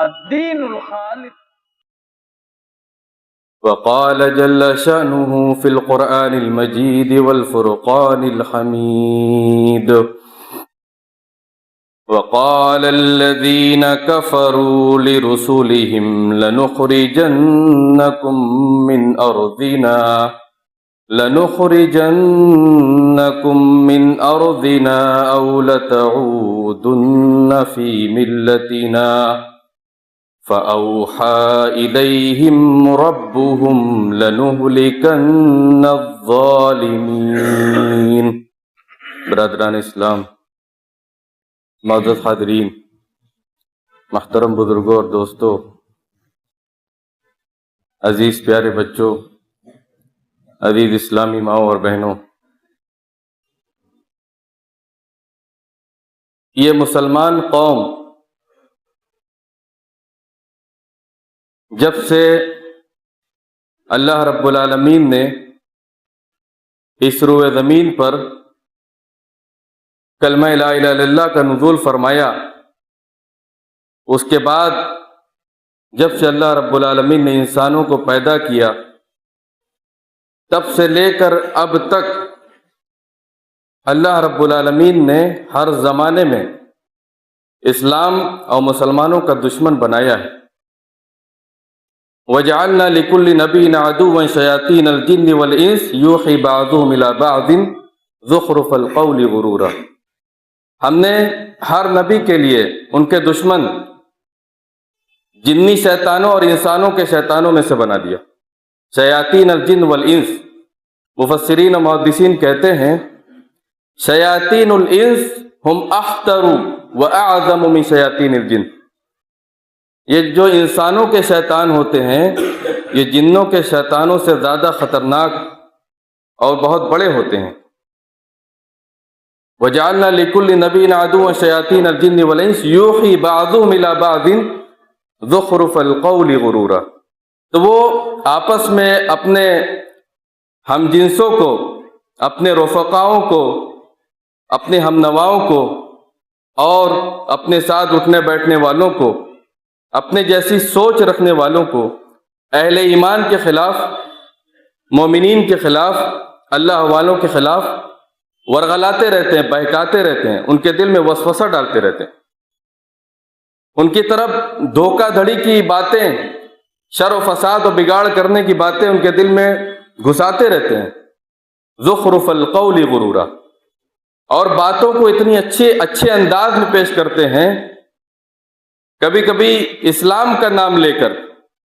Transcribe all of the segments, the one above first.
الدین الخالص. وقال جل شأنه في القرآن المجيد والفرقان الحميد وقال الذين كفروا لرسلهم لنخرجنكم من أرضنا أو لتعودن في ملتنا فأوحى إليهم ربهم لنهلكن الظالمين. برادران اسلام، معزز حاضرین، محترم بزرگوں اور دوستوں، عزیز پیارے بچوں، عزیز اسلامی ماؤں اور بہنوں، یہ مسلمان قوم جب سے اللہ رب العالمین نے اس روئے زمین پر کلمہ لا الہ الا اللہ کا نزول فرمایا، اس کے بعد جب سے اللہ رب العالمین نے انسانوں کو پیدا کیا، تب سے لے کر اب تک اللہ رب العالمین نے ہر زمانے میں اسلام اور مسلمانوں کا دشمن بنایا ہے. وَجَعَلْنَا لِكُلِّ نَبِيٍّ عَدُوًّا شَيَاطِينَ الْجِنِّ وَالْإِنسِ يُوحِي بَعْضُهُمْ إِلَى بَعْضٍ زُخْرُفَ الْقَوْلِ غُرُورًا. ہم نے ہر نبی کے لیے ان کے دشمن جنی شیطانوں اور انسانوں کے شیطانوں میں سے بنا دیا. شیاطین الجن والانس، مفسرین و محدثین کہتے ہیں شیاطین الانس ہم اخطر و اعظم من شیاطین الجن. یہ جو انسانوں کے شیطان ہوتے ہیں یہ جنوں کے شیطانوں سے زیادہ خطرناک اور بہت بڑے ہوتے ہیں. وَجَعَلْنَا لِكُلِّ نَبِيٍّ عَدُوًّا شَيَاطِينَ الْجِنِّ وَالْإِنسِ يُوحِي بَعْضُهُمْ إِلَى بَعْضٍ زُخْرُفَ الْقَوْلِ غُرُورًا. تو وہ آپس میں اپنے ہم جنسوں کو، اپنے رفقاؤں کو، اپنے ہم نواؤں کو اور اپنے ساتھ اٹھنے بیٹھنے والوں کو، اپنے جیسی سوچ رکھنے والوں کو اہل ایمان کے خلاف، مومنین کے خلاف، اللہ والوں کے خلاف ورغلاتے رہتے ہیں، بہکاتے رہتے ہیں، ان کے دل میں وسوسہ ڈالتے رہتے ہیں، ان کی طرف دھوکہ دھڑی کی باتیں، شر و فساد و بگاڑ کرنے کی باتیں ان کے دل میں گھساتے رہتے ہیں. زخرف القول غرورا، اور باتوں کو اتنی اچھے انداز میں پیش کرتے ہیں، کبھی کبھی اسلام کا نام لے کر،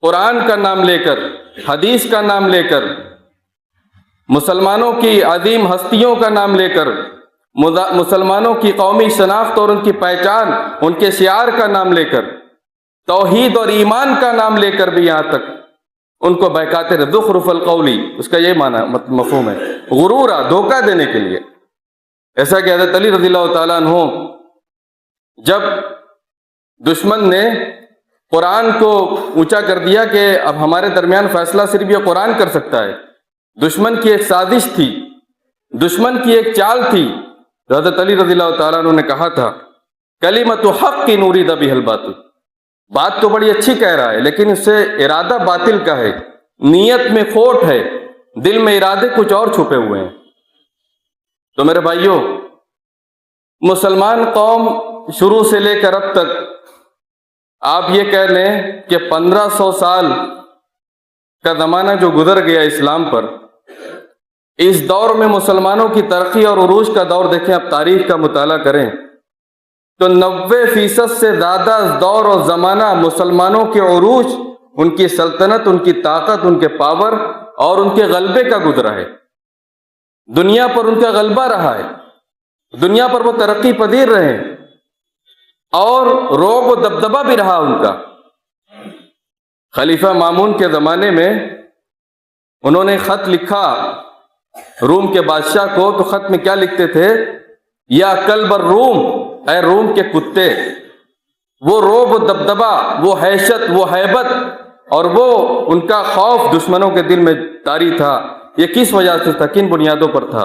قرآن کا نام لے کر، حدیث کا نام لے کر، مسلمانوں کی عظیم ہستیوں کا نام لے کر، مسلمانوں کی قومی شناخت اور ان کی پہچان، ان کے شعار کا نام لے کر، توحید اور ایمان کا نام لے کر بھی یہاں تک ان کو بہکاتے رہے. زخرف القولی، اس کا یہ معنی مفہوم ہے، غرورا، دھوکہ دینے کے لیے. ایسا کہ حضرت علی رضی اللہ تعالیٰ عنہ جب دشمن نے قرآن کو اونچا کر دیا کہ اب ہمارے درمیان فیصلہ صرف یہ قرآن کر سکتا ہے، دشمن کی ایک سازش تھی، دشمن کی ایک چال تھی. حضرت علی رضی اللہ تعالیٰ عنہ نے کہا تھا کلمۃ حق نورید بہ الباطل، بات تو بڑی اچھی کہہ رہا ہے لیکن اس سے ارادہ باطل کا ہے، نیت میں کھوٹ ہے، دل میں ارادے کچھ اور چھپے ہوئے ہیں. تو میرے بھائیوں، مسلمان قوم شروع سے لے کر اب تک آپ یہ کہہ لیں کہ 1500 سال کا زمانہ جو گزر گیا اسلام پر، اس دور میں مسلمانوں کی ترقی اور عروج کا دور دیکھیں، آپ تاریخ کا مطالعہ کریں تو 90% سے زیادہ دور اور زمانہ مسلمانوں کے عروج، ان کی سلطنت، ان کی طاقت، ان کے پاور اور ان کے غلبے کا گزرا ہے. دنیا پر ان کا غلبہ رہا ہے، دنیا پر وہ ترقی پذیر رہے اور رعب و دبدبہ بھی رہا ان کا. خلیفہ مامون کے زمانے میں انہوں نے خط لکھا روم کے بادشاہ کو، تو خط میں کیا لکھتے تھے؟ یا کلب الروم، اے روم کے کتے. وہ رعب و دبدبہ، وہ حیشت، وہ ہیبت اور وہ ان کا خوف دشمنوں کے دل میں طاری تھا. یہ کس وجہ سے تھا؟ کن بنیادوں پر تھا؟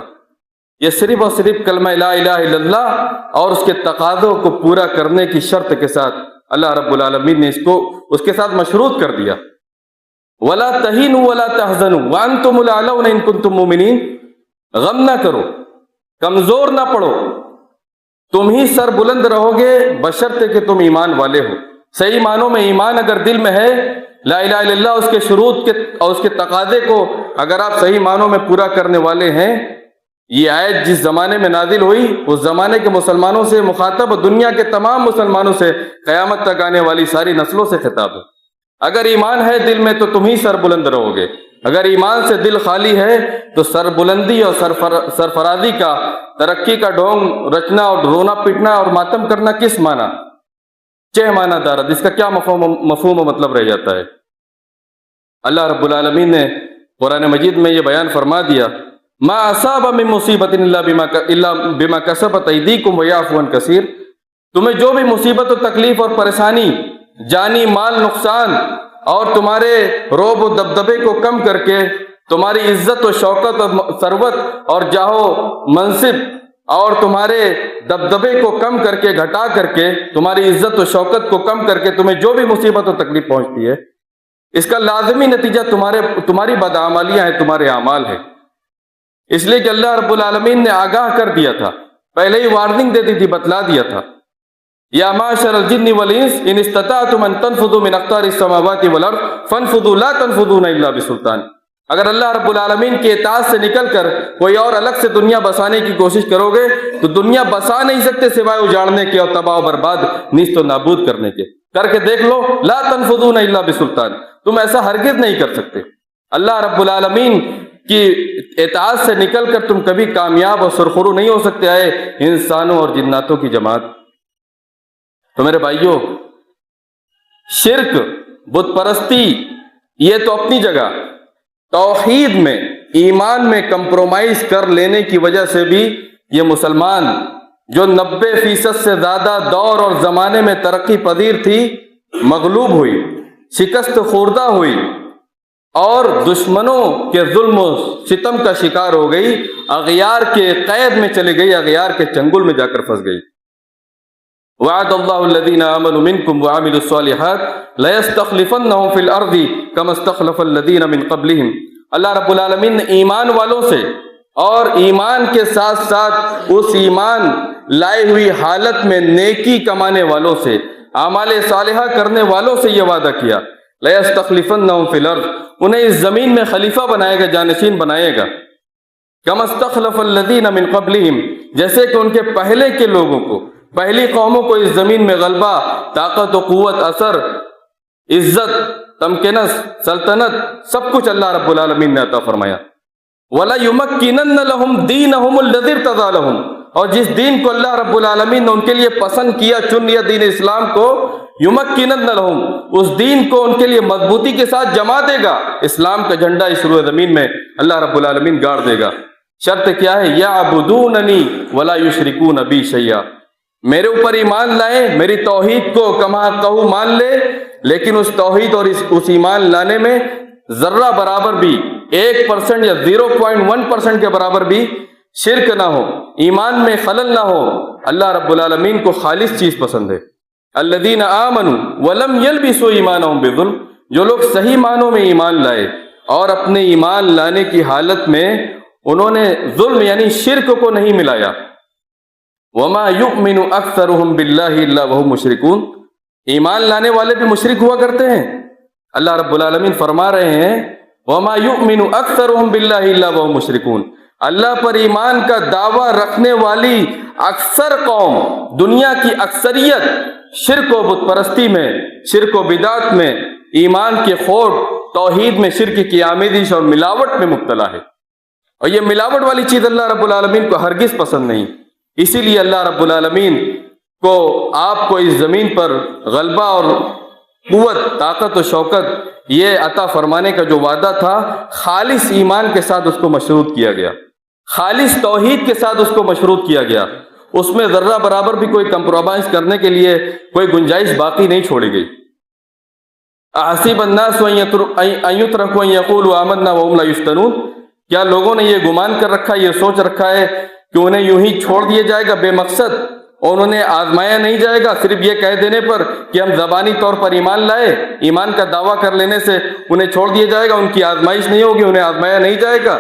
یہ صرف اور صرف کلمہ لا الہ الا اللہ اور اس کے تقاضوں کو پورا کرنے کی شرط کے ساتھ اللہ رب العالمین نے اس کو اس کے ساتھ مشروط کر دیا. وَلَا تَهِنُوا وَلَا تَحْزَنُوا وَأَنْتُمُ الْأَعْلَوْنَ إِن كُنتُم مُؤْمِنِينَ. غم نہ کرو، کمزور نہ پڑو، تم ہی سر بلند رہو گے بشرطے کہ تم ایمان والے ہو. صحیح معنوں میں ایمان اگر دل میں ہے، لا الہ الا اللہ اس کے شروط کے اور اس کے تقاضے کو اگر آپ صحیح معنوں میں پورا کرنے والے ہیں. یہ آیت جس زمانے میں نازل ہوئی اس زمانے کے مسلمانوں سے مخاطب، دنیا کے تمام مسلمانوں سے، قیامت تک آنے والی ساری نسلوں سے خطاب ہے. اگر ایمان ہے دل میں تو تم ہی سر بلند رہو گے. اگر ایمان سے دل خالی ہے تو سر بلندی اور سرفرازی کا، ترقی کا ڈھونگ رچنا اور رونا پیٹنا اور ماتم کرنا کس معنی؟ چہ معنی دارد، اس کا کیا مفہوم و مطلب رہ جاتا ہے؟ اللہ رب العالمین نے قرآن مجید میں یہ بیان فرما دیا، ما اصاب من مصیبت الا بما کسبت ایدیکم ویعفو عن کثیر. تمہیں جو بھی مصیبت و تکلیف اور پریشانی، جانی مال نقصان اور تمہارے روب و دبدبے کو کم کر کے، تمہاری عزت و شوکت اور ثروت اور جاہ و منصب اور تمہارے دبدبے کو کم کر کے، گھٹا کر کے، تمہاری عزت و شوکت کو کم کر کے تمہیں جو بھی مصیبت و تکلیف پہنچتی ہے، اس کا لازمی نتیجہ تمہاری بدعمالیاں ہیں، تمہارے اعمال ہیں. اس لیے کہ اللہ رب العالمین نے آگاہ کر دیا تھا، پہلے ہی وارننگ دے دی تھی، بتلا دیا تھا، یا معشر الجن والانس ان استطعتم ان تنفذوا من اقطار السماوات والارض فانفذوا لا تنفذون الا بسلطان. اگر اللہ رب العالمین کی اطاعت سے نکل کر کوئی اور الگ سے دنیا بسانے کی کوشش کرو گے تو دنیا بسا نہیں سکتے سوائے اجاڑنے کے اور تباہ و برباد، نیست و نابود کرنے کے. کر کے دیکھ لو، لا تنفذون الا بسلطان، تم ایسا ہرگز نہیں کر سکتے. اللہ رب العالمین کی اطاعت سے نکل کر تم کبھی کامیاب اور سرخرو نہیں ہو سکتے. آئے انسانوں اور جناتوں کی جماعت. تو میرے بھائیوں، شرک، بت پرستی، یہ تو اپنی جگہ، توحید میں، ایمان میں کمپرومائز کر لینے کی وجہ سے بھی یہ مسلمان جو 90% سے زیادہ دور اور زمانے میں ترقی پذیر تھی، مغلوب ہوئی، شکست خوردہ ہوئی اور دشمنوں کے ظلم و ستم کا شکار ہو گئی، اغیار کے قید میں چلی گئی، اغیار کے چنگل میں جا کر پھنس گئی. وعد اللہ الذین آمنوا منکم وعملوا الصالحات لیستخلفنہم فی الارض کما استخلف الذین من قبلہم. اللہ رب العالمین نے ایمان والوں سے اور ایمان کے ساتھ ساتھ اس ایمان لائے ہوئی حالت میں نیکی کمانے والوں سے، اعمال صالحہ کرنے والوں سے یہ وعدہ کیا، لیستخلفنہم فی الارض، انہیں اس زمین میں خلیفہ بنائے گا، جانشین بنائے گا. کما استخلف الذین من قبلہم، جیسے کہ ان کے پہلے کے لوگوں کو، پہلی قوموں کو اس زمین میں غلبہ، طاقت و قوت، اثر، عزت، تمکنس، سلطنت، سب کچھ اللہ رب العالمین نے عطا فرمایا. وَلَيُمَكِّنَنَّ لَهُمْ دِينَهُمْ الَّذِي ارْتَضَىٰ لَهُمْ، اور جس دین کو اللہ رب العالمین نے ان کے لیے پسند کیا، چن لیا، دین اسلام کو، یمکنن لہم، اس دین کو ان کے لیے مضبوطی کے ساتھ جما دے گا. اسلام کا جھنڈا اس روئے زمین میں اللہ رب العالمین گاڑ دے گا. شرط کیا ہے؟ یعبدوننی ولا یشرکون بی شیئا، میرے اوپر ایمان لائیں، میری توحید کو کما کہو مان لے، لیکن اس توحید اور اس ایمان لانے میں ذرہ برابر بھی 1% یا 0.1% کے برابر بھی شرک نہ ہو، ایمان میں خلل نہ ہو. اللہ رب العالمین کو خالص چیز پسند ہے. الذین آمنوا ولم یلبسوا ایمانہم بظلم، جو لوگ صحیح معنوں میں ایمان لائے اور اپنے ایمان لانے کی حالت میں انہوں نے ظلم یعنی شرک کو نہیں ملایا. وما یؤمن اکثرهم باللہ الا وهم مشرکون، ایمان لانے والے بھی مشرک ہوا کرتے ہیں. اللہ رب العالمین فرما رہے ہیں وما یؤمن اکثرهم باللہ الا وهم مشرکون، اللہ پر ایمان کا دعویٰ رکھنے والی اکثر قوم، دنیا کی اکثریت شرک و بت پرستی میں، شرک و بدعت میں، ایمان کے خوٹ، توحید میں شرک کی آمیزش اور ملاوٹ میں مبتلا ہے. اور یہ ملاوٹ والی چیز اللہ رب العالمین کو ہرگز پسند نہیں. اسی لیے اللہ رب العالمین کو آپ کو اس زمین پر غلبہ اور قوت، طاقت و شوکت یہ عطا فرمانے کا جو وعدہ تھا، خالص ایمان کے ساتھ اس کو مشروط کیا گیا، خالص توحید کے ساتھ اس کو مشروط کیا گیا. اس میں ذرہ برابر بھی کوئی کمپرومائز کرنے کے لیے کوئی گنجائش باقی نہیں چھوڑی گئی. احسب الناس ان یترکوا ان یقولوا آمنا وهم لا یفتنون، کیا لوگوں نے یہ گمان کر رکھا، یہ سوچ رکھا ہے کہ انہیں یوں ہی چھوڑ دیا جائے گا بے مقصد اور انہیں آزمایا نہیں جائے گا صرف یہ کہہ دینے پر کہ ہم زبانی طور پر ایمان لائے، ایمان کا دعویٰ کر لینے سے انہیں چھوڑ دیا جائے گا، ان کی آزمائش نہیں ہوگی، انہیں آزمایا نہیں جائے گا۔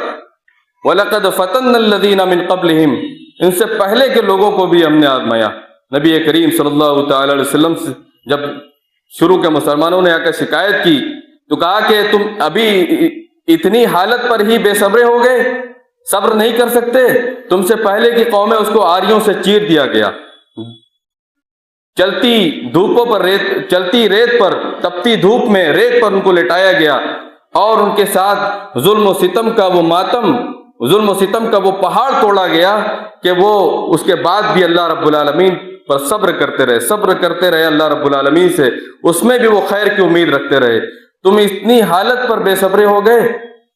وَلَقَدْ فَتَنَّا الَّذِينَ مِن قَبْلِهِمْ، ان سے پہلے کے لوگوں کو بھی ہم نے آزمایا۔ نبی کریم صلی اللہ تعالی علیہ وسلم سے جب شروع کے مسلمانوں نے آ کر شکایت کی تو کہا کہ تم ابھی اتنی حالت پر ہی بے صبرے ہو گئے، صبر نہیں کر سکتے؟ تم سے پہلے کی قومیں اس کو آریوں سے چیر دیا گیا، چلتی دھوپوں پر چلتی ریت پر، تپتی دھوپ میں ریت پر ان کو لٹایا گیا، اور ان کے ساتھ ظلم و ستم کا وہ ماتم، ظلم و ستم کا وہ پہاڑ توڑا گیا کہ وہ اس کے بعد بھی اللہ رب العالمین پر صبر کرتے رہے اللہ رب العالمین سے، اس میں بھی وہ خیر کی امید رکھتے رہے۔ تم اتنی حالت پر بے صبرے ہو گئے۔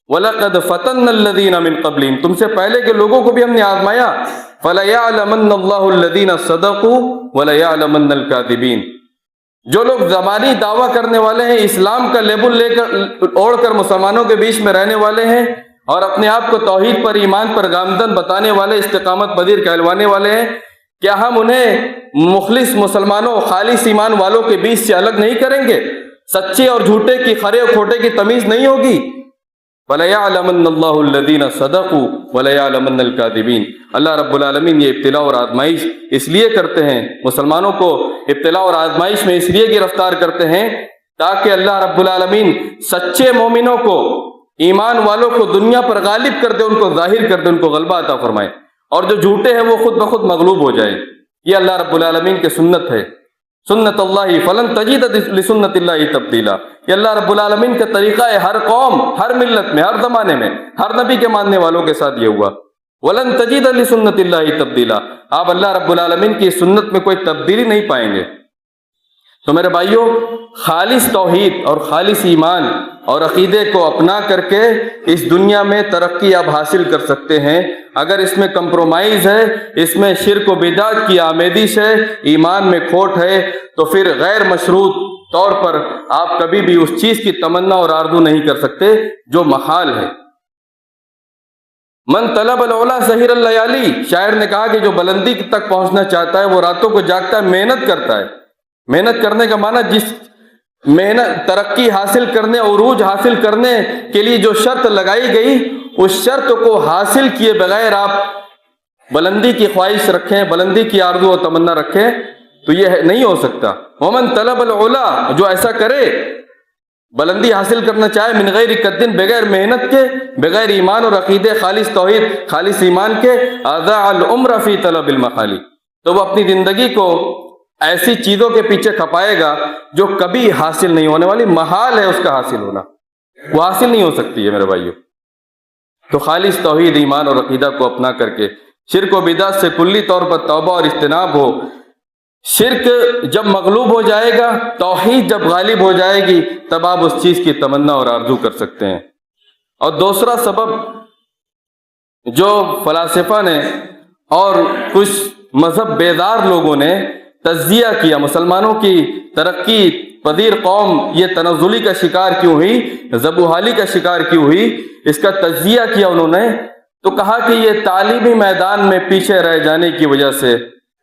وَلَقَدْ فَتَنَّا الَّذِينَ مِن قَبْلِهِمْ، تم سے پہلے کے لوگوں کو بھی ہم نے آزمایا۔ فَلَيَعْلَمَنَّ اللَّهُ الَّذِينَ صَدَقُوا وَلَيَعْلَمَنَّ الْكَاذِبِينَ، جو لوگ زبانی دعویٰ کرنے والے ہیں، اسلام کا لیبل لے کر اوڑھ کر مسلمانوں کے بیچ میں رہنے والے ہیں، اور اپنے آپ کو توحید پر، ایمان پر گامزن بتانے والے، استقامت پذیر کہلوانے والے ہیں، کیا ہم انہیں مخلص مسلمانوں، خالص ایمان والوں کے بیچ سے الگ نہیں کریں گے؟ سچے اور جھوٹے کی، کھرے اور کھوٹے کی تمیز نہیں ہوگی؟ وَلَيَعْلَمَنَّ اللَّهُ الَّذِينَ صَدَقُوا وَلَيَعْلَمَنَّ الْكَاذِبِينَ۔ اللہ رب العالمین یہ ابتلاء اور آزمائش اس لیے کرتے ہیں، مسلمانوں کو ابتلاء اور آزمائش میں اس لیے گرفتار کرتے ہیں تاکہ اللہ رب العالمین سچے مومنوں کو، ایمان والوں کو دنیا پر غالب کر دے، ان کو ظاہر کر دے، ان کو غلبہ عطا فرمائے، اور جو جھوٹے ہیں وہ خود بخود مغلوب ہو جائے۔ یہ اللہ رب العالمین کی سنت ہے، سنت اللہ فلن تجد لسنت اللہ تبدیلا۔ یہ اللہ رب العالمین کا طریقہ ہے، ہر قوم، ہر ملت میں، ہر زمانے میں، ہر نبی کے ماننے والوں کے ساتھ یہ ہوا۔ ولن تجد لسنت اللہ تبدیلا، آپ اللہ رب العالمین کی سنت میں کوئی تبدیلی نہیں پائیں گے۔ تو میرے بھائیوں، خالص توحید اور خالص ایمان اور عقیدے کو اپنا کر کے اس دنیا میں ترقی آپ حاصل کر سکتے ہیں۔ اگر اس میں کمپرومائز ہے، اس میں شرک و بدعت کی آمیزش ہے، ایمان میں کھوٹ ہے، تو پھر غیر مشروط طور پر آپ کبھی بھی اس چیز کی تمنا اور آرزو نہیں کر سکتے جو محال ہے۔ من طلب العلا سحر اللیالی، شاعر نے کہا کہ جو بلندی تک پہنچنا چاہتا ہے وہ راتوں کو جاگتا ہے، محنت کرتا ہے۔ محنت کرنے کا معنی جس محنت، ترقی حاصل کرنے، عروج حاصل کرنے کے لیے جو شرط لگائی گئی، اس شرط کو حاصل کیے بغیر آپ بلندی کی خواہش رکھیں، بلندی کی آرزو و تمنا رکھیں تو یہ نہیں ہو سکتا۔ ومن طلب العلا، جو ایسا کرے، بلندی حاصل کرنا چاہے، من غیر قدن، بغیر محنت کے، بغیر ایمان اور عقیدے، خالص توحید، خالص ایمان کے، اضاع العمر فی طلب المحال، تو وہ اپنی زندگی کو ایسی چیزوں کے پیچھے کھپائے گا جو کبھی حاصل نہیں ہونے والی، محال ہے اس کا حاصل ہونا، وہ حاصل نہیں ہو سکتی ہے میرے بھائیوں۔ تو خالص توحید، ایمان اور عقیدہ کو اپنا کر کے شرک و بدعت سے کلی طور پر توبہ اور اجتناب ہو۔ شرک جب مغلوب ہو جائے گا، توحید جب غالب ہو جائے گی، تب آپ اس چیز کی تمنا اور آرزو کر سکتے ہیں۔ اور دوسرا سبب جو فلاسفہ نے اور کچھ مذہب بیدار لوگوں نے تجزیہ کیا، مسلمانوں کی ترقی پذیر قوم یہ تنزلی کا شکار کیوں ہوئی، زبوحالی کا شکار کیوں ہوئی، اس کا تجزیہ کیا انہوں نے، تو کہا کہ یہ تعلیمی میدان میں پیچھے رہ جانے کی وجہ سے،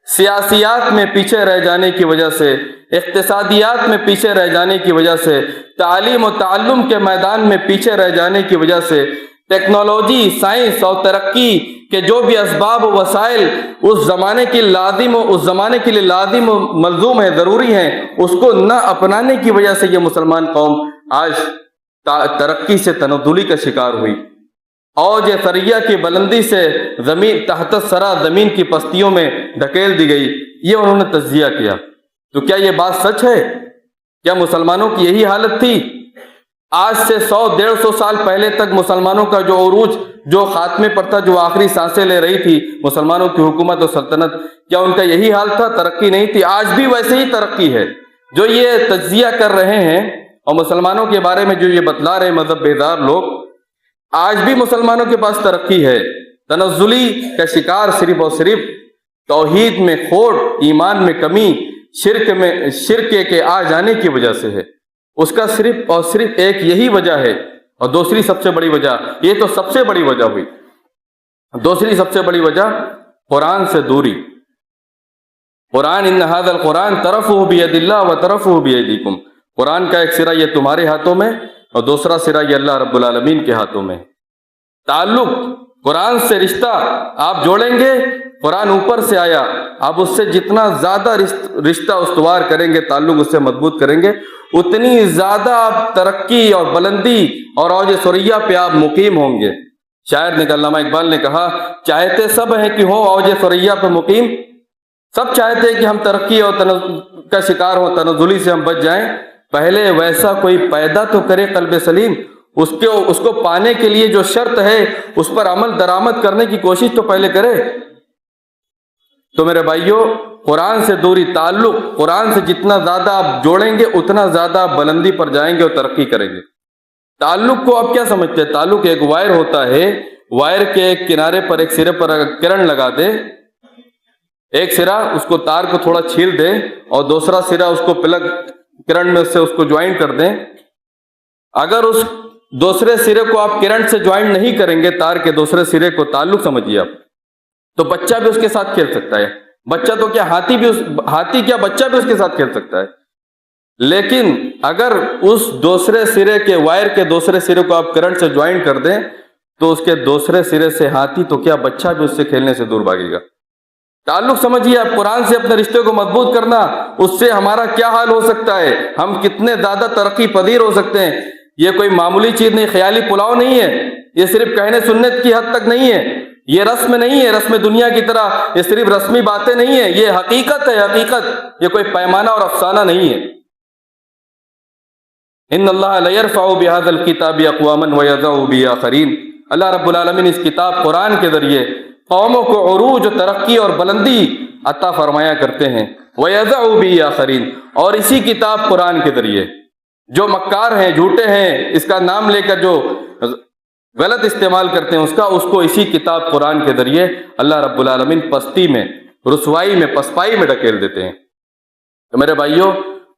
سیاسیات میں پیچھے رہ جانے کی وجہ سے، اقتصادیات میں پیچھے رہ جانے کی وجہ سے، تعلیم و تعلم کے میدان میں پیچھے رہ جانے کی وجہ سے، ٹیکنالوجی، سائنس اور ترقی کہ جو بھی اسباب و وسائل اس زمانے کے لیے لازم و ملزوم ہے، ضروری ہیں، اس کو نہ اپنانے کی وجہ سے یہ مسلمان قوم آج ترقی سے تنزلی کا شکار ہوئی، اوج ثریہ کی بلندی سے زمین تحت سرا زمین کی پستیوں میں دھکیل دی گئی۔ یہ انہوں نے تجزیہ کیا۔ تو کیا یہ بات سچ ہے؟ کیا مسلمانوں کی یہی حالت تھی؟ آج سے 100-150 سال پہلے تک مسلمانوں کا جو عروج، جو خاتمے پر تھا، جو آخری سانسیں لے رہی تھی مسلمانوں کی حکومت و سلطنت، کیا ان کا یہی حال تھا؟ ترقی نہیں تھی؟ آج بھی ویسے ہی ترقی ہے۔ جو یہ تجزیہ کر رہے ہیں اور مسلمانوں کے بارے میں جو یہ بتلا رہے مذہب بیدار لوگ، آج بھی مسلمانوں کے پاس ترقی ہے۔ تنزلی کا شکار صرف اور صرف توحید میں کھوٹ، ایمان میں کمی، شرک کے آ جانے کی وجہ سے ہے۔ اس کا صرف اور صرف ایک یہی وجہ ہے، اور دوسری سب سے بڑی وجہ، یہ تو سب سے بڑی وجہ ہوئی، دوسری سب سے بڑی وجہ قرآن سے دوری۔ قرآن ان ھذا القرآن طرفہ بید اللہ و طرفہ بیدیکم، قرآن کا ایک سرا یہ تمہارے ہاتھوں میں اور دوسرا سرا یہ اللہ رب العالمین کے ہاتھوں میں۔ تعلق قرآن سے رشتہ آپ جوڑیں گے، قرآن اوپر سے آیا، آپ اس سے جتنا زیادہ رشتہ استوار کریں گے، تعلق اس سے مضبوط کریں گے، اتنی زیادہ آپ ترقی اور بلندی اور اوج ثریا پہ آپ مقیم ہوں گے۔ شاعر نے، علامہ اقبال نے کہا، چاہتے سب ہیں کہ ہو اوج ثریا پہ مقیم، سب چاہتے ہیں کہ ہم ترقی اور کا شکار ہوں، تنزلی سے ہم بچ جائیں، پہلے ویسا کوئی پیدا تو کرے قلب سلیم، اس کو پانے کے لیے جو شرط ہے اس پر عمل درآمد کرنے کی کوشش تو پہلے کرے۔ تو میرے بھائیوں، قرآن سے دوری، تعلق قرآن سے جتنا زیادہ آپ جوڑیں گے اتنا زیادہ آپ بلندی پر جائیں گے اور ترقی کریں گے۔ تعلق کو آپ کیا سمجھتے ہیں؟ تعلق ایک وائر ہوتا ہے، وائر کے ایک کنارے پر ایک سرے پر اگر کرنٹ لگا دے، ایک سرا اس کو تار کو تھوڑا چھیل دے اور دوسرا سرا اس کو پلگ کرنٹ میں سے اس کو جوائنٹ کر دیں، اگر اس دوسرے سرے کو آپ کرنٹ سے جوائنٹ نہیں کریں گے، تار کے دوسرے سرے کو، تعلق سمجھیے آپ، تو بچہ بھی اس کے ساتھ کھیل سکتا ہے، بچہ تو کیا ہاتھی کیا بچہ بھی اس کے ساتھ کھیل سکتا ہے، لیکن اگر اس دوسرے سرے کے وائر کے دوسرے سرے کو آپ کرنٹ سے جوائنٹ کر دیں تو اس کے دوسرے سرے سے ہاتھی تو کیا بچہ بھی اس سے کھیلنے سے دور بھاگے گا۔ تعلق سمجھیے آپ، قرآن سے اپنے رشتے کو مضبوط کرنا، اس سے ہمارا کیا حال ہو سکتا ہے، ہم کتنے زیادہ ترقی پذیر ہو سکتے ہیں۔ یہ کوئی معمولی چیز نہیں، خیالی پلاؤ نہیں ہے، یہ صرف کہنے سنت کی حد تک نہیں ہے، یہ رسم نہیں ہے، رسم دنیا کی طرح یہ صرف رسمی باتیں نہیں ہیں، یہ حقیقت ہے، حقیقت، یہ کوئی پیمانہ اور افسانہ نہیں ہے۔ ان اللہ لیرفع بہذا الکتاب اقواما ویضع به آخرین، اللہ رب العالمین اس کتاب قرآن کے ذریعے قوموں کو عروج و ترقی اور بلندی عطا فرمایا کرتے ہیں، ویضع به آخرین، اور اسی کتاب قرآن کے ذریعے جو مکار ہیں، جھوٹے ہیں، اس کا نام لے کر جو غلط استعمال کرتے ہیں اس کو اسی کتاب قرآن کے ذریعے اللہ رب العالمین پستی میں، رسوائی میں، پسپائی میں ڈھکیل دیتے ہیں۔ تو میرے بھائیوں،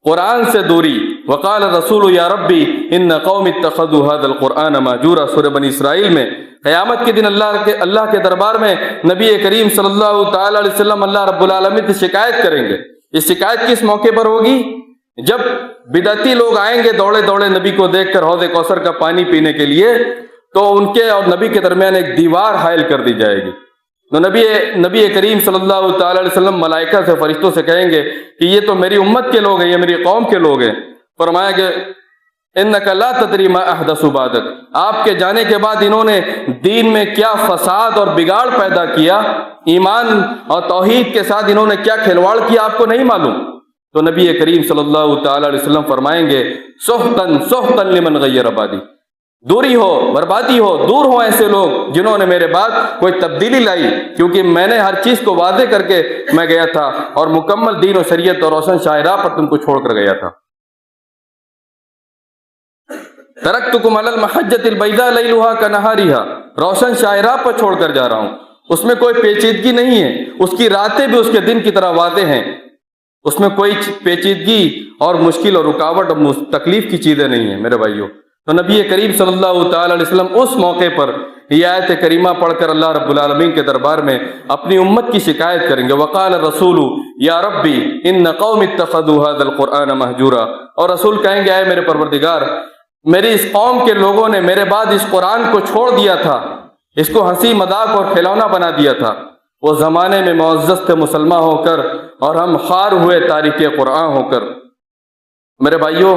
قرآن سے دوری، وقال رسول یا ربی ان قوم اتخذوا هذا القرآن مہجورا، سورہ بنی اسرائیل میں قیامت کے دن اللہ کے دربار میں نبی کریم صلی اللہ تعالی علیہ وسلم اللہ رب العالمین سے شکایت کریں گے۔ یہ شکایت کس موقع پر ہوگی؟ جب بدعتی لوگ آئیں گے دوڑے دوڑے نبی کو دیکھ کر حوض کوثر کا پانی پینے کے لیے، تو ان کے اور نبی کے درمیان ایک دیوار حائل کر دی جائے گی۔ تو نبی کریم صلی اللہ تعالی علیہ وسلم ملائکہ سے، فرشتوں سے کہیں گے کہ یہ تو میری امت کے لوگ ہیں، یہ میری قوم کے لوگ ہیں۔ فرمایا کہ انک لا تدری ما احدثوا بعدک، آپ کے جانے کے بعد انہوں نے دین میں کیا فساد اور بگاڑ پیدا کیا، ایمان اور توحید کے ساتھ انہوں نے کیا کھلواڑ کیا، آپ کو نہیں معلوم۔ تو نبی کریم صلی اللہ تعالی علیہ وسلم فرمائیں گے سحقاً سحقاً لمن غیر بعدی، دوری ہو، بربادی ہو، دور ہو ایسے لوگ جنہوں نے میرے بعد کوئی تبدیلی لائی، کیونکہ میں نے ہر چیز کو واضح کر کے میں گیا تھا اور مکمل دین و شریعت اور روشن شاہراہ پر تم کو چھوڑ کر گیا تھا۔ ترکتکم علی المحجۃ البیضاء لیلھا کنہارھا، روشن شاہراہ پر چھوڑ کر جا رہا ہوں، اس میں کوئی پیچیدگی نہیں ہے، اس کی راتیں بھی اس کے دن کی طرح واضح ہیں، اس میں کوئی پیچیدگی اور مشکل اور رکاوٹ اور تکلیف کی چیزیں نہیں ہیں میرے بھائیوں۔ تو نبی کریم صلی اللہ تعالی علیہ وسلم اس موقع پر یہ آیت کریمہ پڑھ کر اللہ رب العالمین کے دربار میں اپنی امت کی شکایت کریں گے، وقال الرسول یا ربی ان قوم اتخذوا هذا القرآن مہجورا، اور رسول کہیں گے اے میرے پروردگار، میری اس قوم کے لوگوں نے میرے بعد اس قرآن کو چھوڑ دیا تھا، اس کو ہنسی مذاق اور کھلونا بنا دیا تھا۔ وہ زمانے میں معزز تھے مسلمان ہو کر، اور ہم خوار ہوئے تارک قرآن ہو کر۔ میرے بھائیوں،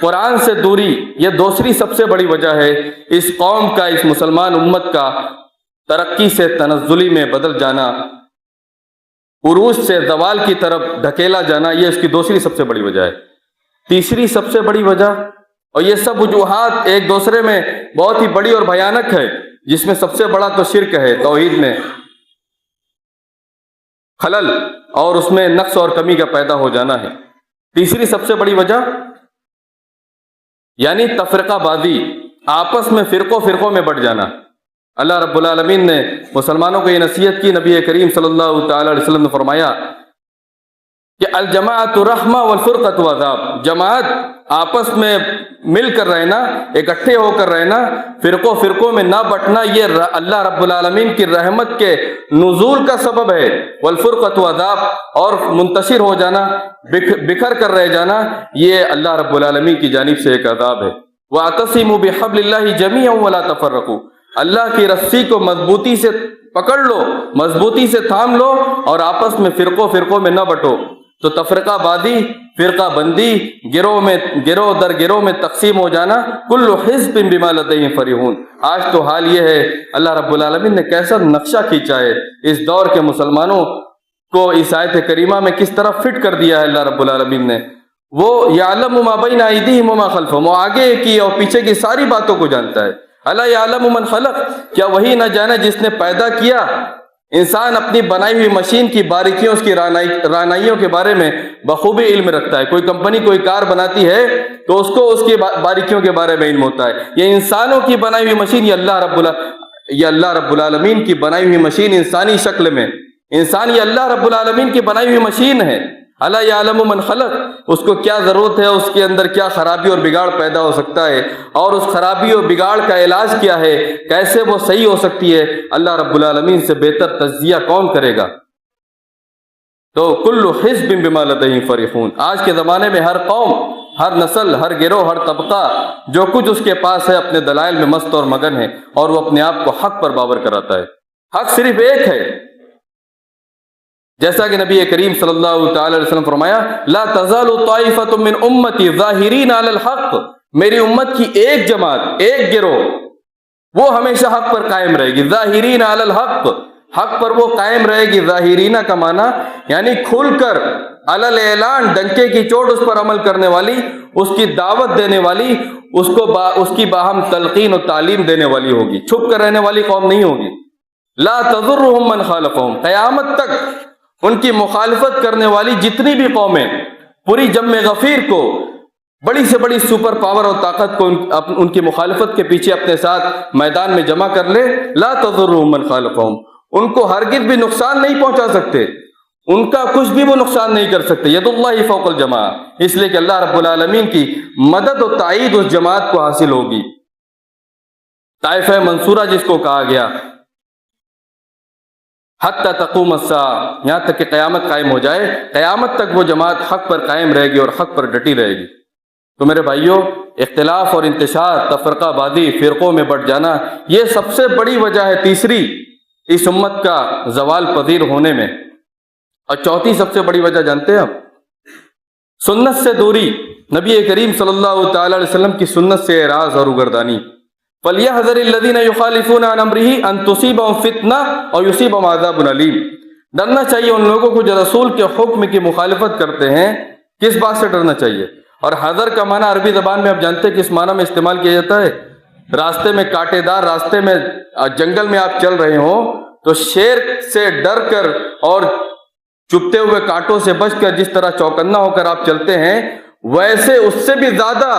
قرآن سے دوری یہ دوسری سب سے بڑی وجہ ہے اس قوم کا، اس مسلمان امت کا ترقی سے تنزلی میں بدل جانا، عروج سے زوال کی طرف ڈھکیلا جانا، یہ اس کی دوسری سب سے بڑی وجہ ہے۔ تیسری سب سے بڑی وجہ، اور یہ سب وجوہات ایک دوسرے میں بہت ہی بڑی اور بھیانک ہے، جس میں سب سے بڑا تو شرک ہے، توحید میں خلل اور اس میں نقص اور کمی کا پیدا ہو جانا ہے۔ تیسری سب سے بڑی وجہ یعنی تفرقہ بازی، آپس میں فرقوں میں بٹ جانا۔ اللہ رب العالمین نے مسلمانوں کو یہ نصیحت کی، نبی کریم صلی اللہ تعالی علیہ وسلم نے فرمایا کہ الجماعت رحمہ والفرقۃ عذاب، جماعت آپس میں مل کر رہنا، اکٹھے ہو کر رہنا، فرقوں میں نہ بٹنا، یہ اللہ رب العالمین کی رحمت کے نزول کا سبب ہے۔ والفرقۃ عذاب، اور منتشر ہو جانا، بکھر کر رہ جانا، یہ اللہ رب العالمین کی جانب سے ایک عذاب ہے۔ واعتصموا بحبل اللہ جميعا ولا تفرقوا، اللہ کی رسی کو مضبوطی سے پکڑ لو، مضبوطی سے تھام لو، اور آپس میں فرقوں میں نہ بٹو۔ تو تفرقہ بازی، فرقہ بندی، گروہ در گروہ میں تقسیم ہو جانا، کل حزب بما لدیہم فرحون۔ آج تو حال یہ ہے، اللہ رب العالمین نے کیسا نقشہ کھینچا ہے اس دور کے مسلمانوں کو، اس آیت کریمہ میں کس طرح فٹ کر دیا ہے اللہ رب العالمین نے۔ وہ یعلم ما بین ایدیہم وما خلفہم، وہ آگے کی اور پیچھے کی ساری باتوں کو جانتا ہے۔ الا یعلم من خلق، کیا وہی نہ جانے جس نے پیدا کیا؟ انسان اپنی بنائی ہوئی مشین کی باریکیوں، اس کی رانائیوں کے بارے میں بخوبی علم رکھتا ہے۔ کوئی کمپنی کوئی کار بناتی ہے تو اس کو اس کی باریکیوں کے بارے میں علم ہوتا ہے۔ یہ انسانوں کی بنائی ہوئی مشین، یہ اللہ رب العالمین کی بنائی ہوئی مشین انسانی شکل میں، انسان یہ اللہ رب العالمین کی بنائی ہوئی مشین ہے۔ الا یعلم من خلق، اس کو کیا ضرورت ہے، اس کے اندر کیا خرابی اور بگاڑ پیدا ہو سکتا ہے، اور اس خرابی اور بگاڑ کا علاج کیا ہے، کیسے وہ صحیح ہو سکتی ہے، اللہ رب العالمین سے بہتر تجزیہ کون کرے گا؟ تو کل حزب بما لدیہم فرحون، آج کے زمانے میں ہر قوم، ہر نسل، ہر گروہ، ہر طبقہ جو کچھ اس کے پاس ہے اپنے دلائل میں مست اور مگن ہے، اور وہ اپنے آپ کو حق پر باور کراتا ہے۔ حق صرف ایک ہے، جیسا کہ نبی کریم صلی اللہ تعالی علیہ وسلم فرمایا، لا تزال طائفۃ من امتی ظاہرین علی الحق، میری امت کی ایک جماعت، ایک گروہ، وہ ہمیشہ حق پر قائم رہے گی۔ ظاہرین علی الحق، حق پر وہ قائم رہے گی۔ ظاہرین کا معنی یعنی کھل کر، علی الاعلان، ڈنکے کی چوٹ اس پر عمل کرنے والی، اس کی دعوت دینے والی، اس کی باہم تلقین و تعلیم دینے والی ہوگی، چھپ کر رہنے والی قوم نہیں ہوگی۔ لا تضرهم من خالفهم، قیامت تک ان کی مخالفت کرنے والی جتنی بھی قومیں پوری جم غفیر کو، بڑی سے بڑی سپر پاور اور طاقت کو ان کی مخالفت کے پیچھے اپنے ساتھ میدان میں جمع کر لے، لا تضرهم من خالفهم، ان کو ہرگز بھی نقصان نہیں پہنچا سکتے، ان کا کچھ بھی وہ نقصان نہیں کر سکتے۔ ید اللہ فوق الجماع، اس لیے کہ اللہ رب العالمین کی مدد و تائید اس جماعت کو حاصل ہوگی۔ طائفہ منصورہ جس کو کہا گیا، حتی تقوم الساعہ، یہاں تک کہ قیامت قائم ہو جائے، قیامت تک وہ جماعت حق پر قائم رہے گی اور حق پر ڈٹی رہے گی۔ تو میرے بھائیوں، اختلاف اور انتشار، تفرقہ بازی، فرقوں میں بٹ جانا، یہ سب سے بڑی وجہ ہے تیسری اس امت کا زوال پذیر ہونے میں۔ اور چوتھی سب سے بڑی وجہ جانتے ہیں آپ؟ سنت سے دوری، نبی کریم صلی اللہ تعالی علیہ وسلم کی سنت سے اعراض اور اگردانی۔ فَلْيَحْذَرِ الَّذِينَ يُخَالِفُونَ عَنْ أَمْرِهِ أَن تُصِيبَهُمْ فِتْنَةٌ أَوْ يُصِيبَهُمْ عَذَابٌ أَلِيمٌ، ڈرنا چاہیے ان لوگوں کو جو رسول کے حکم کی مخالفت کرتے ہیں۔ کس بات سے ڈرنا چاہیے؟ اور حذر کا معنی عربی زبان میں آپ جانتے ہیں کس معنی میں استعمال کیا جاتا ہے؟ راستے میں کانٹے دار راستے میں، جنگل میں آپ چل رہے ہوں تو شیر سے ڈر کر اور چپتے ہوئے کانٹوں سے بچ کر جس طرح چوکنا ہو کر آپ چلتے ہیں، ویسے اس سے بھی زیادہ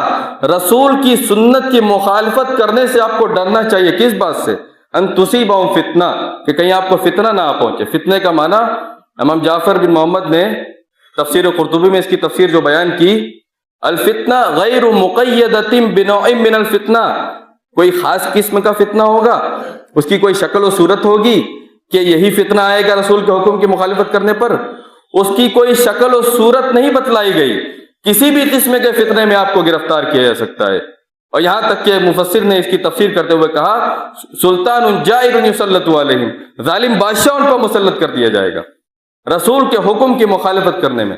رسول کی سنت کی مخالفت کرنے سے آپ کو ڈرنا چاہیے۔ کس بات سے؟ ان تصیبہم فتنہ، کہ کہیں آپ کو فتنہ نہ آ پہنچے۔ فتنے کا معنی امام جعفر بن محمد نے تفسیر قرطبی میں اس کی تفسیر جو بیان کی، الفتنہ غیر مقیدۃ بنوع من الفتنہ، کوئی خاص قسم کا فتنہ ہوگا، اس کی کوئی شکل و صورت ہوگی کہ یہی فتنہ آئے گا رسول کے حکم کی مخالفت کرنے پر، اس کی کوئی شکل و صورت نہیں بتلائی گئی۔ کسی بھی قسم کے فتنے میں آپ کو گرفتار کیا جا سکتا ہے۔ اور یہاں تک کہ مفسر نے اس کی تفسیر کرتے ہوئے کہا، سلطان جائر یسلط علیہم، ظالم بادشاہ ان پر مسلط کر دیا جائے گا رسول کے حکم کی مخالفت کرنے میں۔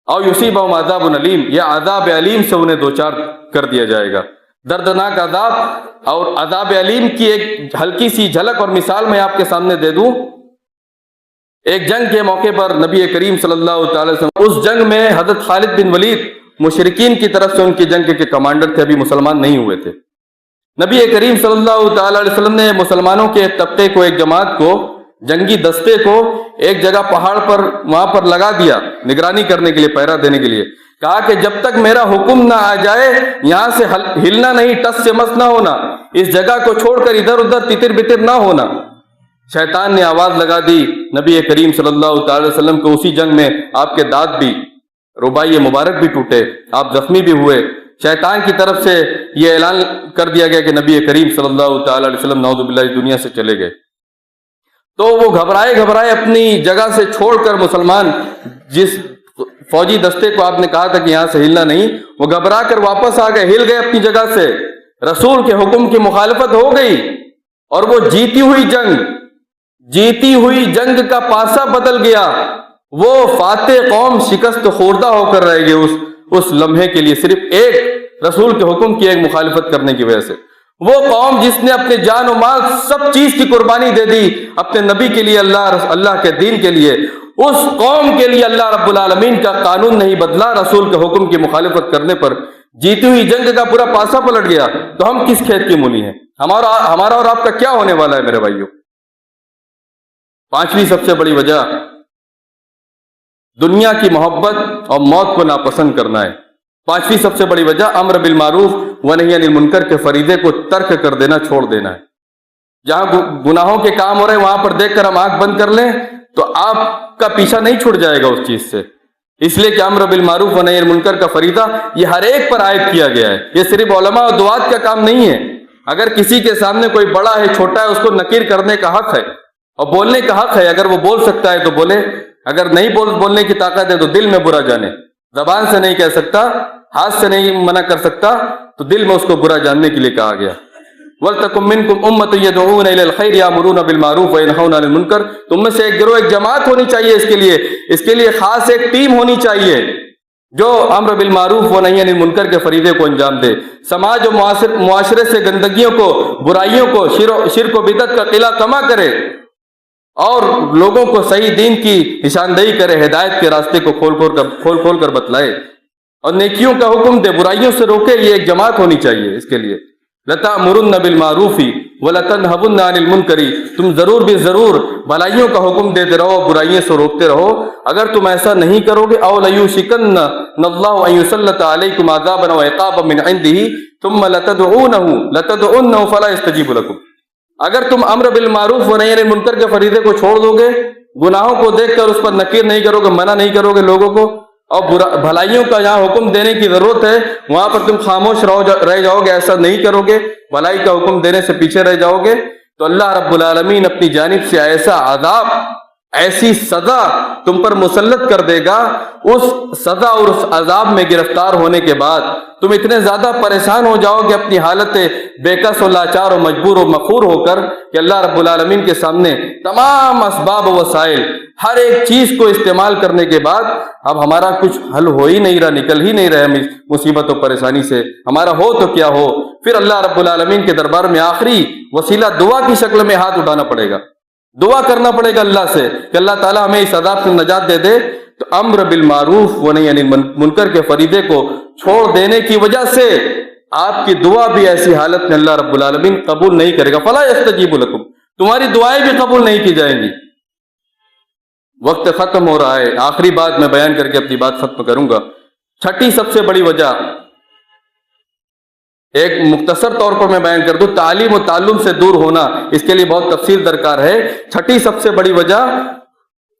اور یصیبہم عذاب علیم، یا عذاب علیم سے انہیں دوچار کر دیا جائے گا، دردناک عذاب۔ اور عذاب علیم کی ایک ہلکی سی جھلک اور مثال میں آپ کے سامنے دے دوں۔ ایک جنگ کے موقع پر نبی کریم صلی اللہ تعالی وسلم، اس جنگ میں حضرت خالد بن ولید مشرکین کی طرف سے ان کی جنگ کے کمانڈر تھے، ابھی مسلمان نہیں ہوئے تھے۔ نبی کریم صلی اللہ تعالی علیہ وسلم نے مسلمانوں کے ایک طبقے کو، ایک جماعت کو، جنگی دستے کو ایک جگہ پہاڑ پر وہاں پر لگا دیا نگرانی کرنے کے لیے، پہرا دینے کے لیے۔ کہا کہ جب تک میرا حکم نہ آ جائے یہاں سے ہلنا نہیں، ٹس سے مس نہ ہونا، اس جگہ کو چھوڑ کر ادھر ادھر تتر بتر نہ ہونا۔ شیطان نے آواز لگا دی، نبی کریم صلی اللہ تعالی وسلم کو اسی جنگ میں آپ کے دانت بھی، رباعی مبارک بھی ٹوٹے، آپ زخمی بھی ہوئے، شیطان کی طرف سے یہ اعلان کر دیا گیا کہ نبی کریم صلی اللہ تعالی علیہ وسلم نعوذ باللہ اس دنیا سے چلے گئے، تو وہ گھبرائے اپنی جگہ سے چھوڑ کر مسلمان، جس فوجی دستے کو آپ نے کہا تھا کہ یہاں سے ہلنا نہیں، وہ گھبرا کر واپس آ گئے، ہل گئے اپنی جگہ سے، رسول کے حکم کی مخالفت ہو گئی، اور وہ جیتی ہوئی جنگ کا پاسا بدل گیا، وہ فاتح قوم شکست خوردہ ہو کر رہ گئے اس لمحے کے لیے، صرف ایک رسول کے حکم کی ایک مخالفت کرنے کی وجہ سے۔ وہ قوم جس نے اپنے جان و مال سب چیز کی قربانی دے دی اپنے نبی کے لیے، اللہ کے دین کے لیے، اس قوم کے لیے اللہ رب العالمین کا قانون نہیں بدلا، رسول کے حکم کی مخالفت کرنے پر جیتی ہوئی جنگ کا پورا پاسا پلٹ گیا، تو ہم کس کھیت کی مولی ہیں؟ ہمارا اور آپ کا کیا ہونے والا ہے میرے بھائیوں؟ پانچویں سب سے بڑی وجہ دنیا کی محبت اور موت کو ناپسند کرنا ہے۔ پانچویں سب سے بڑی وجہ امر بالمعروف ونہی عن المنکر کے فریضے کو ترک کر دینا، چھوڑ دینا ہے۔ جہاں گناہوں کے کام ہو رہے ہیں وہاں پر دیکھ کر ہم آنکھ بند کر لیں تو آپ کا پیچھا نہیں چھوٹ جائے گا اس چیز سے، اس لیے کہ امر بالمعروف ونہی عن المنکر کا فریضہ یہ ہر ایک پر عائد کیا گیا ہے، یہ صرف علماء اور دعات کا کام نہیں ہے۔ اگر کسی کے سامنے کوئی بڑا ہے چھوٹا ہے، اس کو نکیر کرنے کا حق ہے اور بولنے کا حق ہے، اگر وہ بول سکتا ہے تو بولے، اگر نہیں بولنے کی طاقت ہے تو دل میں برا جانے، زبان سے نہیں کہہ سکتا، ہاتھ سے نہیں منع کر سکتا تو دل میں اس کو برا جاننے کے لیے کہا گیا۔ وَلْتَكُن مِّنكُمْ أُمَّةٌ يَدْعُونَ إِلَى الْخَيْرِ يَأْمُرُونَ بِالْمَعْرُوفِ وَيَنْهَوْنَ عَنِ الْمُنكَرِ، تم میں سے ایک گروہ، ایک جماعت ہونی چاہیے، اس کے لیے خاص ایک ٹیم ہونی چاہیے جو امر بالمعروف و نہی عن المنکر کے فریضے کو انجام دے، سماج و معاشرے سے گندگیوں کو، برائیوں کو، شرک و بدعت کا قلعہ کما کرے اور لوگوں کو صحیح دین کی نشاندہی کرے، ہدایت کے راستے کو کھول کر بتلائے اور نیکیوں کا حکم دے، برائیوں سے روکے، یہ ایک جماعت ہونی چاہیے۔ اس کے لیے لَتَأْمُرُنَّ بِالْمَعْرُوفِ وَلَتَنْهَوُنَّ عَنِ الْمُنكَرِ، تم ضرور بھی ضرور بھلائیوں کا حکم دیتے رہو، برائیوں سے روکتے رہو۔ اگر تم ایسا نہیں کرو گے، أَوْ لَيُوشِكَنَّ اللَّهُ أَن يُسَلِّطَ عَلَيْكُمْ عَذَابًا وَعِقَابًا مِّنْ عِندِهِ ثُمَّ لَتَدْعُنَّهُ فَلَا يَسْتَجِيبُ لَكُمْ۔ اگر تم امر بالمعروف و نہی عن المنکر کے فریضے کو چھوڑ دو گے، گناہوں کو دیکھ کر اس پر نکیر نہیں کرو گے، منع نہیں کرو گے لوگوں کو، اور بھلائیوں کا جہاں حکم دینے کی ضرورت ہے وہاں پر تم خاموش رہ جاؤ گے، ایسا نہیں کرو گے، بھلائی کا حکم دینے سے پیچھے رہ جاؤ گے، تو اللہ رب العالمین اپنی جانب سے ایسا عذاب، ایسی سزا تم پر مسلط کر دے گا۔ اس سزا اور اس عذاب میں گرفتار ہونے کے بعد تم اتنے زیادہ پریشان ہو جاؤ گے اپنی حالت بے کس و لاچار و مجبور و مخور ہو کر کہ اللہ رب العالمین کے سامنے تمام اسباب و وسائل، ہر ایک چیز کو استعمال کرنے کے بعد اب ہمارا کچھ حل ہو ہی نہیں رہا، نکل ہی نہیں رہا مصیبت و پریشانی سے، ہمارا ہو تو کیا ہو۔ پھر اللہ رب العالمین کے دربار میں آخری وسیلہ دعا کی شکل میں ہاتھ اٹھانا پڑے گا، دعا کرنا پڑے گا اللہ سے کہ اللہ تعالیٰ ہمیں اس عذاب سے نجات دے دے۔ تو امر بالمعروف و نہی عن المنکر کے فریضے کو چھوڑ دینے کی وجہ سے آپ کی دعا بھی ایسی حالت میں اللہ رب العالمین قبول نہیں کرے گا، فلا یستجیب لکم، تمہاری دعائیں بھی قبول نہیں کی جائیں گی۔ وقت ختم ہو رہا ہے، آخری بات میں بیان کر کے اپنی بات ختم کروں گا۔ چھٹی سب سے بڑی وجہ، ایک مختصر طور پر میں بیان کر دوں، تعلیم و تعلم سے دور ہونا، اس کے لیے بہت تفصیل درکار ہے۔ چھٹی سب سے بڑی وجہ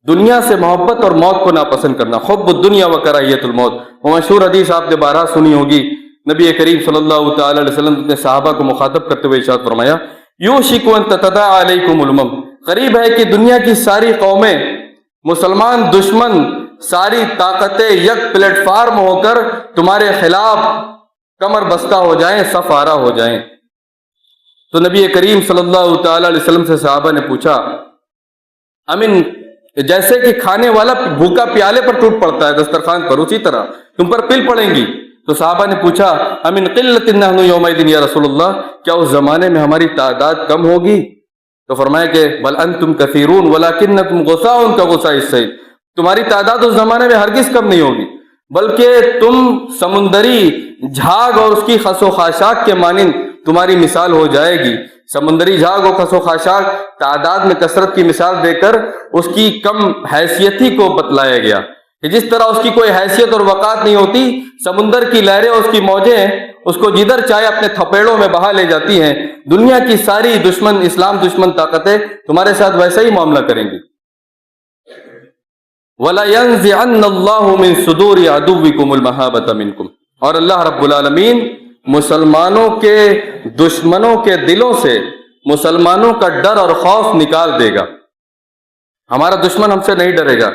دنیا سے محبت اور موت کو ناپسند کرنا، حب الدنیا و کراہیت الموت۔ وہ مشہور حدیث آپ نے بارہا سنی ہوگی، نبی کریم صلی اللہ تعالی علیہ وسلم نے صحابہ کو مخاطب کرتے ہوئے ارشاد فرمایا، یوشک ان تتداعی علیکم الامم، قریب ہے کہ دنیا کی ساری قومیں، مسلمان دشمن، ساری طاقتیں یک پلیٹ فارم ہو کر تمہارے خلاف کمر بستہ ہو جائیں، صف آرا ہو جائیں۔ تو نبی کریم صلی اللہ تعالی علیہ وسلم سے صحابہ نے پوچھا، امین، جیسے کہ کھانے والا بھوکا پیالے پر ٹوٹ پڑتا ہے دسترخوان پر، اسی طرح تم پر پل پڑیں گی۔ تو صحابہ نے پوچھا، امین قلت نحن یومئذ یا رسول اللہ، کیا اس زمانے میں ہماری تعداد کم ہوگی؟ تو فرمایا کہ بل انتم کثیرون ولکنکم غثاء کغثاء السیل، تمہاری تعداد اس زمانے میں ہرگز کم نہیں ہوگی، بلکہ تم سمندری جھاگ اور اس کی خس و خاشاک کے مانند تمہاری مثال ہو جائے گی۔ سمندری جھاگ اور خس و خاشاک تعداد میں کثرت کی مثال دے کر اس کی کم حیثیتی کو بتلایا گیا کہ جس طرح اس کی کوئی حیثیت اور وقات نہیں ہوتی، سمندر کی لہریں اور اس کی موجیں اس کو جدھر چاہے اپنے تھپیڑوں میں بہا لے جاتی ہیں، دنیا کی ساری دشمن، اسلام دشمن طاقتیں تمہارے ساتھ ویسا ہی معاملہ کریں گی۔ وَلَيَنزِعَنَّ اللَّهُ مِن صُدُورِ عَدُوِّكُمُ الْمَهَابَةَ مِنكُمْ، اور اللہ رب العالمین مسلمانوں کے دشمنوں کے دلوں سے مسلمانوں کا ڈر اور خوف نکال دے گا. ہمارا دشمن ہم سے نہیں ڈرے گا.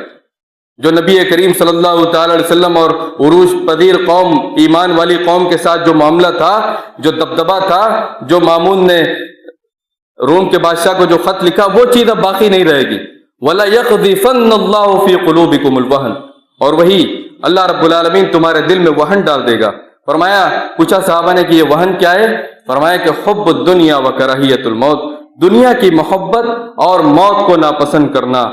جو نبی کریم صلی اللہ تعالی علیہ وسلم اور عروج پذیر قوم، ایمان والی قوم کے ساتھ جو معاملہ تھا، جو دبدبہ تھا، جو مامون نے روم کے بادشاہ کو جو خط لکھا، وہ چیز اب باقی نہیں رہے گی. وَلَا يَقْذِفَنَّ اللَّهُ فِي قُلُوبِكُمُ الْوَهْنَ، اور وہی اللہ رب العالمین تمہارے دل میں وہن ڈال دے گا. فرمایا، پوچھا صحابہ نے کہ یہ وہن کیا ہے؟ فرمایا کہ حب الدنیا و کراہیت الموت، دنیا کی محبت اور موت کو ناپسند کرنا.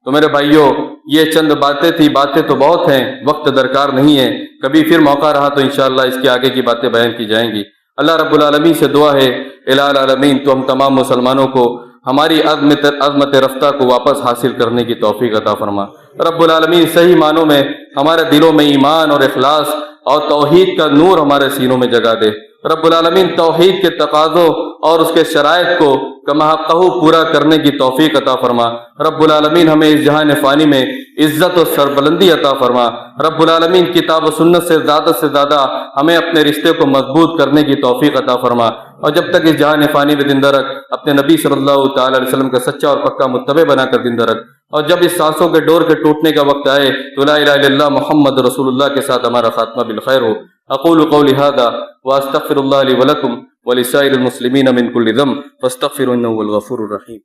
تو میرے بھائیوں، یہ چند باتیں تھی، باتیں تو بہت ہیں، وقت درکار نہیں ہے. کبھی پھر موقع رہا تو انشاءاللہ اس کے آگے کی باتیں بیان کی جائیں گی. اللہ رب العالمین سے دعا ہے، الہ العالمین تو ہم تمام مسلمانوں کو ہماری عظمت رفتہ کو واپس حاصل کرنے کی توفیق عطا فرما. رب العالمین صحیح معنوں میں ہمارے دلوں میں ایمان اور اخلاص اور توحید کا نور ہمارے سینوں میں جگا دے. رب العالمین توحید کے تقاضوں اور اس کے شرائط کو کما حقہ پورا کرنے کی توفیق عطا فرما. رب العالمین ہمیں اس جہان فانی میں عزت و سربلندی عطا فرما. رب العالمین کتاب و سنت سے زیادہ ہمیں اپنے رشتے کو مضبوط کرنے کی توفیق عطا فرما. اور جب تک اس جہان فانی میں زندہ رکھ، اپنے نبی صلی اللہ تعالی علیہ وسلم کا سچا اور پکا متبع بنا کر زندہ رکھ. اور جب اس سانسوں کے ڈور کے ٹوٹنے کا وقت آئے تو لا الہ الا اللہ محمد رسول اللہ کے ساتھ ہمارا خاتمہ بالخیر ہو. اقول قولی ھذا واستغفر اللہ لی ولکم ولسائر المسلمین من کل ذنب فاستغفروا انہ هو الغفور الرحیم.